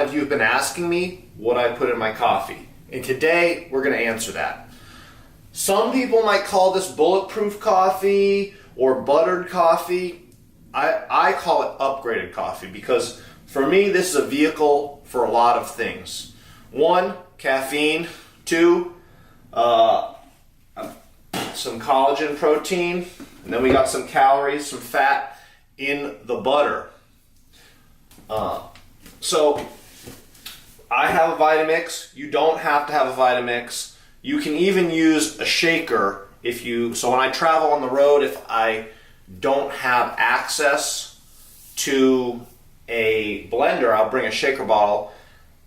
of you have been asking me what I put in my coffee. And today, we're going to answer that. Some people might call this bulletproof coffee or buttered coffee. I call it upgraded coffee because for me, this is a vehicle for a lot of things. 1, caffeine. 2, some collagen protein. And then we got some calories, some fat in the butter. So I have a Vitamix. You don't have to have a Vitamix. You can even use a shaker if you, so when I travel on the road, if I don't have access to a blender, I'll bring a shaker bottle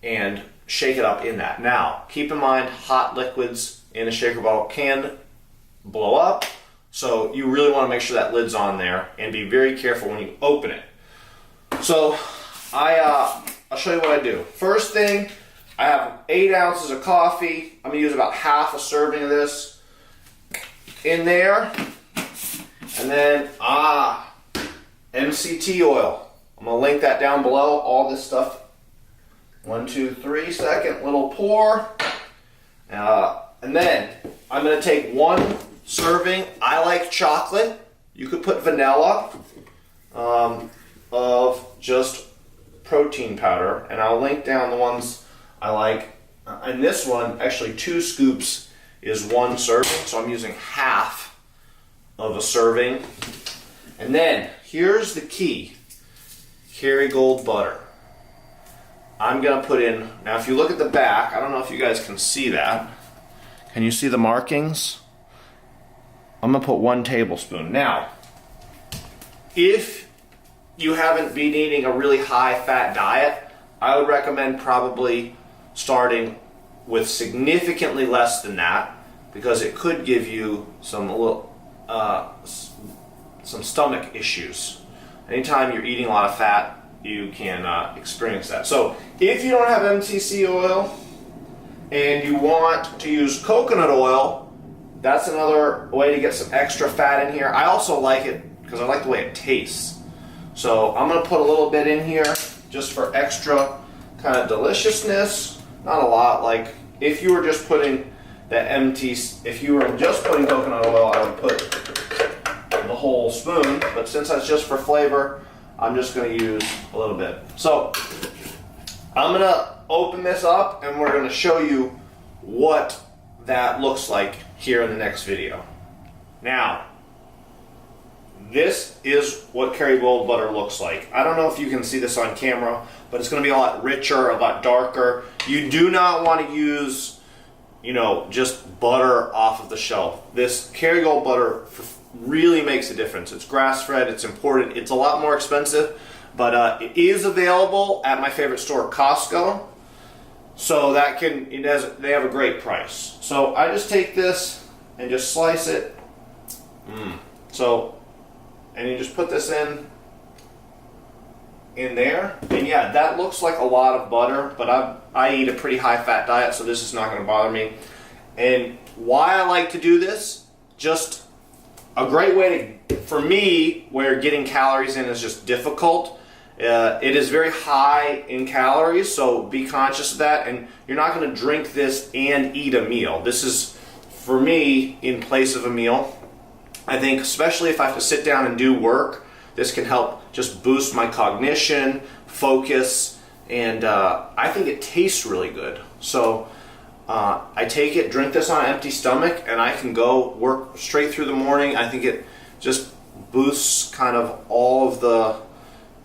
and shake it up in that. Now, keep in mind, hot liquids in a shaker bottle can blow up, so you really want to make sure that lid's on there and be very careful when you open it. So I'll show you what I do. First thing, I have 8 ounces of coffee. I'm going to use about half a serving of this in there. And then, MCT oil. I'm going to link that down below, all this stuff. 1, 2, 3 second little pour. And then I'm going to take 1 serving. I like chocolate. You could put vanilla of just protein powder. And I'll link down the ones I like. And this one, actually 2 scoops is 1 serving. So I'm using half of a serving. And then here's the key. Kerrygold butter. I'm going to put in, now if you look at the back, I don't know if you guys can see that. Can you see the markings? I'm going to put 1 tablespoon. Now, if you haven't been eating a really high fat diet, I would recommend probably starting with significantly less than that because it could give you some stomach issues. Anytime you're eating a lot of fat, you can experience that. So if you don't have MCT oil and you want to use coconut oil, that's another way to get some extra fat in here. I also like it because I like the way it tastes. So I'm going to put a little bit in here just for extra kind of deliciousness. Not a lot. Like if you were just putting if you were just putting coconut oil, I would put the whole spoon. But since that's just for flavor, I'm just going to use a little bit. So I'm going to open this up and we're going to show you what that looks like here in the next video. Now, this is what Kerrygold butter looks like. I don't know if you can see this on camera, but it's going to be a lot richer, a lot darker. You do not want to use, just butter off of the shelf. This Kerrygold butter really makes a difference. It's grass-fed, it's imported, it's a lot more expensive, but it is available at my favorite store, Costco. So they have a great price. So I just take this and just slice it. And you just put this in there. And yeah, that looks like a lot of butter, but I eat a pretty high fat diet, so this is not going to bother me. And why I like to do this, just a great way for me, where getting calories in is just difficult. It is very high in calories, so be conscious of that. And you're not going to drink this and eat a meal. This is, for me, in place of a meal. I think especially if I have to sit down and do work, this can help just boost my cognition, focus, and I think it tastes really good. So I take it, drink this on an empty stomach, and I can go work straight through the morning. I think it just boosts kind of all of the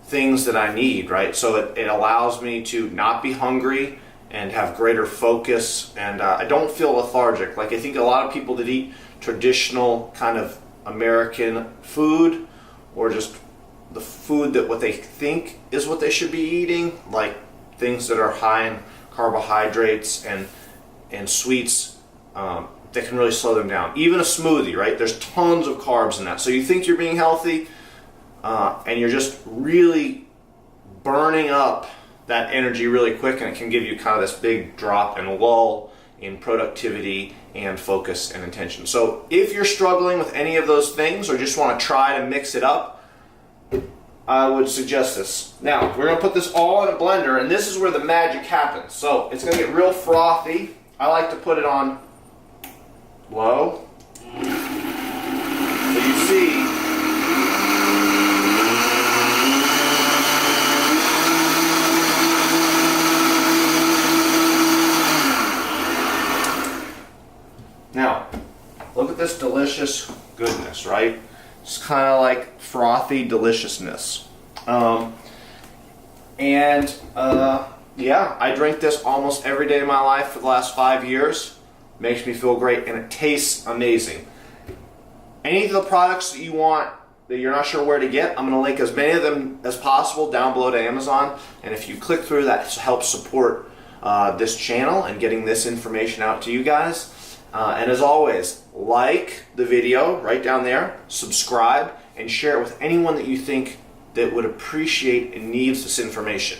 things that I need, right? So it allows me to not be hungry and have greater focus, and I don't feel lethargic. Like I think a lot of people that eat traditional kind of American food, or just the food that what they think is what they should be eating, like things that are high in carbohydrates and sweets, that can really slow them down. Even a smoothie, right? There's tons of carbs in that. So you think you're being healthy, and you're just really burning up that energy really quick, and it can give you kind of this big drop and lull in productivity and focus and attention. So if you're struggling with any of those things or just want to try to mix it up, I would suggest this. Now, we're going to put this all in a blender, and this is where the magic happens. So, it's going to get real frothy. I like to put it on low. So you see, now, look at this delicious goodness, right? It's kind of like frothy deliciousness. Yeah, I drink this almost every day of my life for the last 5 years. Makes me feel great, and it tastes amazing. Any of the products that you want that you're not sure where to get, I'm going to link as many of them as possible down below to Amazon. And if you click through, that helps support this channel and getting this information out to you guys. And as always, like the video right down there, subscribe, and share it with anyone that you think that would appreciate and needs this information.